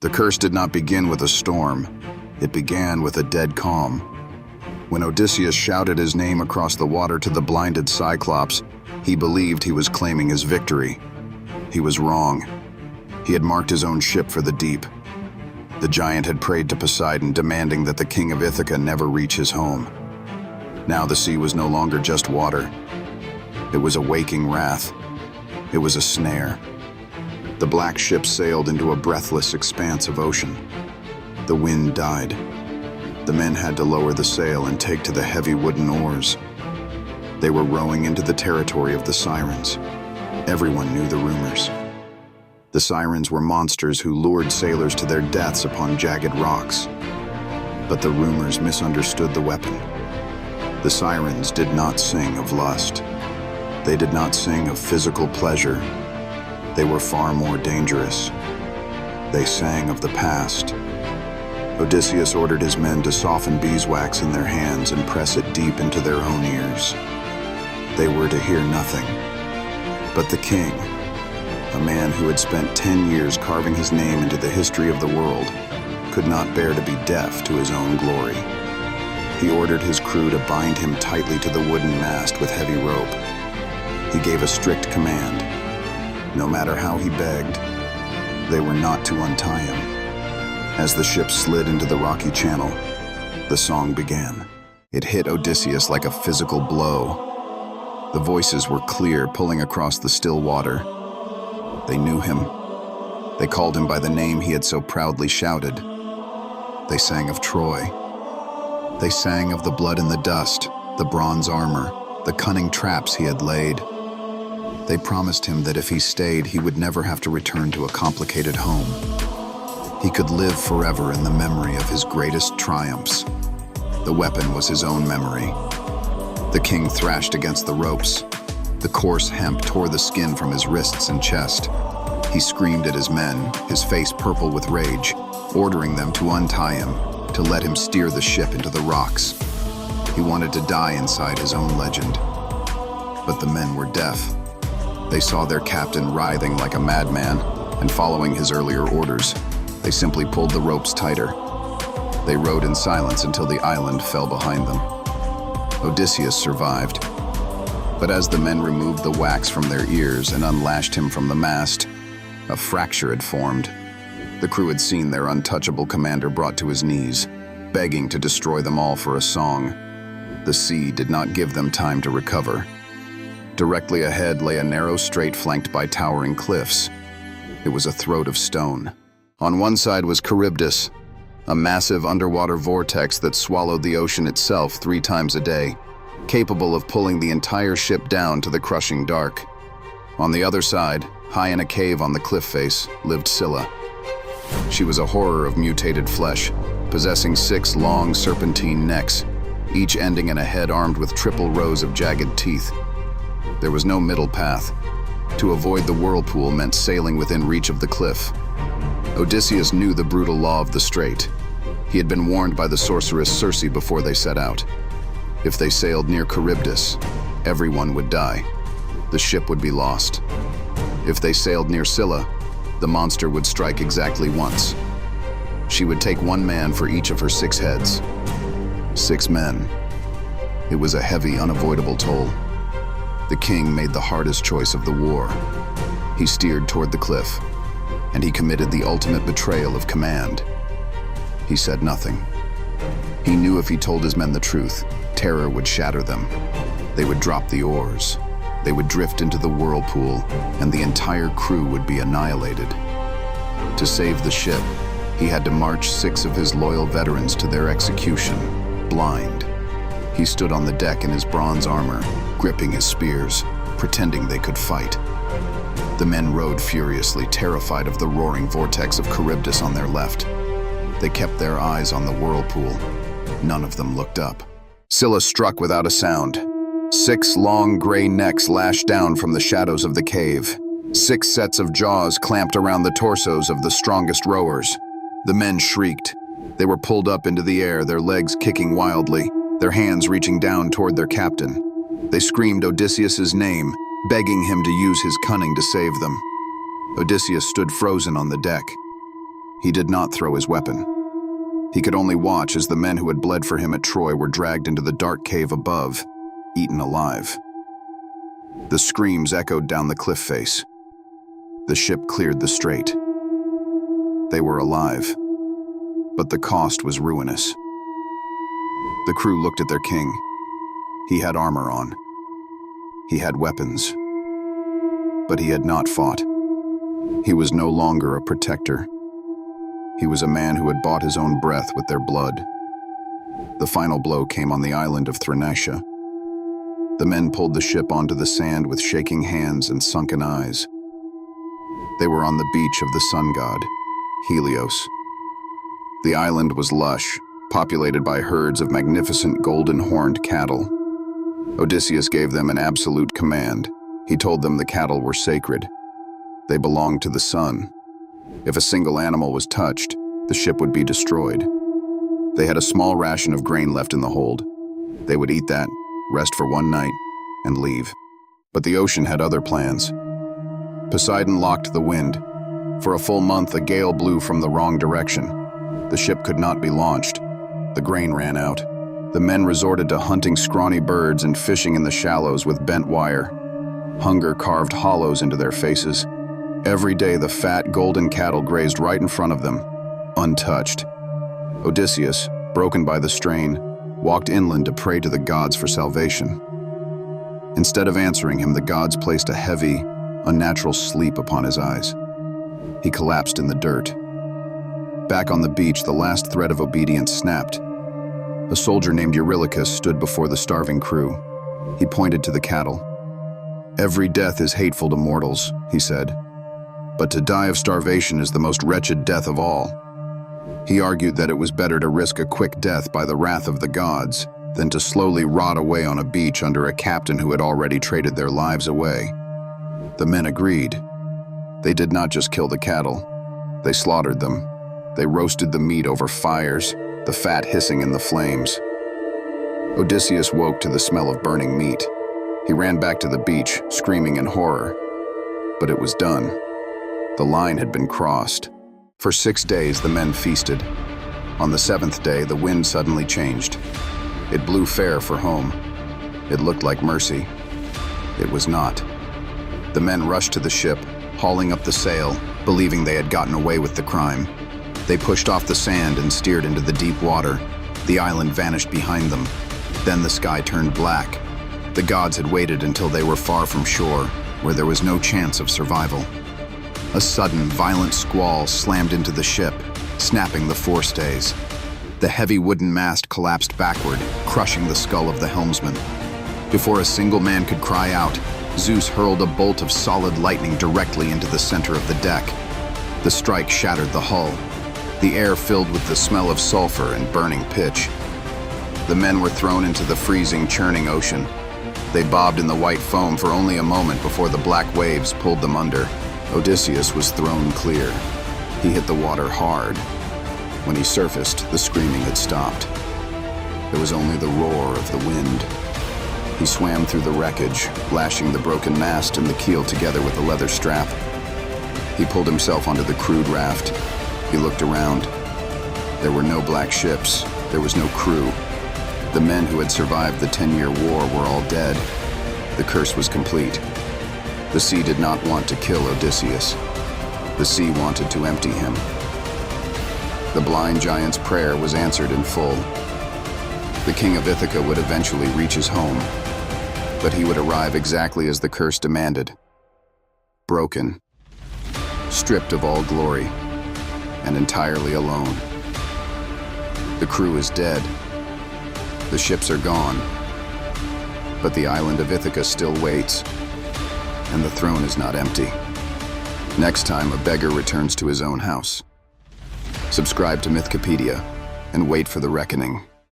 The curse did not begin with a storm. It began with a dead calm. When Odysseus shouted his name across the water to the blinded Cyclops, he believed he was claiming his victory. He was wrong. He had marked his own ship for the deep. The giant had prayed to Poseidon, demanding that the king of Ithaca never reach his home. Now the sea was no longer just water. It was a waking wrath. It was a snare. The black ship sailed into a breathless expanse of ocean. The wind died. The men had to lower the sail and take to the heavy wooden oars. They were rowing into the territory of the Sirens. Everyone knew the rumors. The Sirens were monsters who lured sailors to their deaths upon jagged rocks. But the rumors misunderstood the weapon. The Sirens did not sing of lust. They did not sing of physical pleasure. They were far more dangerous. They sang of the past. Odysseus ordered his men to soften beeswax in their hands and press it deep into their own ears. They were to hear nothing. But the king, a man who had spent 10 years carving his name into the history of the world, could not bear to be deaf to his own glory. He ordered his crew to bind him tightly to the wooden mast with heavy rope. He gave a strict command. No matter how he begged, they were not to untie him. As the ship slid into the rocky channel, the song began. It hit Odysseus like a physical blow. The voices were clear, pulling across the still water. They knew him. They called him by the name he had so proudly shouted. They sang of Troy. They sang of the blood and the dust, the bronze armor, the cunning traps he had laid. They promised him that if he stayed, he would never have to return to a complicated home. He could live forever in the memory of his greatest triumphs. The weapon was his own memory. The king thrashed against the ropes. The coarse hemp tore the skin from his wrists and chest. He screamed at his men, his face purple with rage, ordering them to untie him, to let him steer the ship into the rocks. He wanted to die inside his own legend. But the men were deaf. They saw their captain writhing like a madman, and following his earlier orders, they simply pulled the ropes tighter. They rowed in silence until the island fell behind them. Odysseus survived. But as the men removed the wax from their ears and unlashed him from the mast, a fracture had formed. The crew had seen their untouchable commander brought to his knees, begging to destroy them all for a song. The sea did not give them time to recover. Directly ahead lay a narrow strait flanked by towering cliffs. It was a throat of stone. On one side was Charybdis, a massive underwater vortex that swallowed the ocean itself 3 times a day, capable of pulling the entire ship down to the crushing dark. On the other side, high in a cave on the cliff face, lived Scylla. She was a horror of mutated flesh, possessing 6 long serpentine necks, each ending in a head armed with triple rows of jagged teeth. There was no middle path. To avoid the whirlpool meant sailing within reach of the cliff. Odysseus knew the brutal law of the strait. He had been warned by the sorceress Circe before they set out. If they sailed near Charybdis, everyone would die. The ship would be lost. If they sailed near Scylla, the monster would strike exactly once. She would take 1 man for each of her 6 heads. 6 men. It was a heavy, unavoidable toll. The king made the hardest choice of the war. He steered toward the cliff, and he committed the ultimate betrayal of command. He said nothing. He knew if he told his men the truth, terror would shatter them. They would drop the oars. They would drift into the whirlpool, and the entire crew would be annihilated. To save the ship, he had to march 6 of his loyal veterans to their execution, blind. He stood on the deck in his bronze armor, gripping his spears, pretending they could fight. The men rowed furiously, terrified of the roaring vortex of Charybdis on their left. They kept their eyes on the whirlpool. None of them looked up. Scylla struck without a sound. 6 long gray necks lashed down from the shadows of the cave. 6 sets of jaws clamped around the torsos of the strongest rowers. The men shrieked. They were pulled up into the air, their legs kicking wildly, their hands reaching down toward their captain. They screamed Odysseus's name, begging him to use his cunning to save them. Odysseus stood frozen on the deck. He did not throw his weapon. He could only watch as the men who had bled for him at Troy were dragged into the dark cave above, eaten alive. The screams echoed down the cliff face. The ship cleared the strait. They were alive, but the cost was ruinous. The crew looked at their king. He had armor on. He had weapons. But he had not fought. He was no longer a protector. He was a man who had bought his own breath with their blood. The final blow came on the island of Thrinacia. The men pulled the ship onto the sand with shaking hands and sunken eyes. They were on the beach of the sun god, Helios. The island was lush, populated by herds of magnificent golden-horned cattle. Odysseus gave them an absolute command. He told them the cattle were sacred. They belonged to the sun. If a single animal was touched, the ship would be destroyed. They had a small ration of grain left in the hold. They would eat that, rest for one night, and leave. But the ocean had other plans. Poseidon locked the wind. For a full month, a gale blew from the wrong direction. The ship could not be launched. The grain ran out. The men resorted to hunting scrawny birds and fishing in the shallows with bent wire. Hunger carved hollows into their faces. Every day, the fat, golden cattle grazed right in front of them, untouched. Odysseus, broken by the strain, walked inland to pray to the gods for salvation. Instead of answering him, the gods placed a heavy, unnatural sleep upon his eyes. He collapsed in the dirt. Back on the beach, the last thread of obedience snapped. A soldier named Eurylochus stood before the starving crew. He pointed to the cattle. "Every death is hateful to mortals," he said. "But to die of starvation is the most wretched death of all." He argued that it was better to risk a quick death by the wrath of the gods than to slowly rot away on a beach under a captain who had already traded their lives away. The men agreed. They did not just kill the cattle. They slaughtered them. They roasted the meat over fires, the fat hissing in the flames. Odysseus woke to the smell of burning meat. He ran back to the beach, screaming in horror. But it was done. The line had been crossed. For 6 days, the men feasted. On the 7th day, the wind suddenly changed. It blew fair for home. It looked like mercy. It was not. The men rushed to the ship, hauling up the sail, believing they had gotten away with the crime. They pushed off the sand and steered into the deep water. The island vanished behind them. Then the sky turned black. The gods had waited until they were far from shore, where there was no chance of survival. A sudden, violent squall slammed into the ship, snapping the forestays. The heavy wooden mast collapsed backward, crushing the skull of the helmsman. Before a single man could cry out, Zeus hurled a bolt of solid lightning directly into the center of the deck. The strike shattered the hull. The air filled with the smell of sulfur and burning pitch. The men were thrown into the freezing, churning ocean. They bobbed in the white foam for only a moment before the black waves pulled them under. Odysseus was thrown clear. He hit the water hard. When he surfaced, the screaming had stopped. There was only the roar of the wind. He swam through the wreckage, lashing the broken mast and the keel together with a leather strap. He pulled himself onto the crude raft. He looked around. There were no black ships. There was no crew. The men who had survived the 10-year war were all dead. The curse was complete. The sea did not want to kill Odysseus. The sea wanted to empty him. The blind giant's prayer was answered in full. The king of Ithaca would eventually reach his home, but he would arrive exactly as the curse demanded. Broken, stripped of all glory, and entirely alone. The crew is dead. The ships are gone. But the island of Ithaca still waits, and the throne is not empty. Next time, a beggar returns to his own house. Subscribe to Mythkipedia and wait for the reckoning.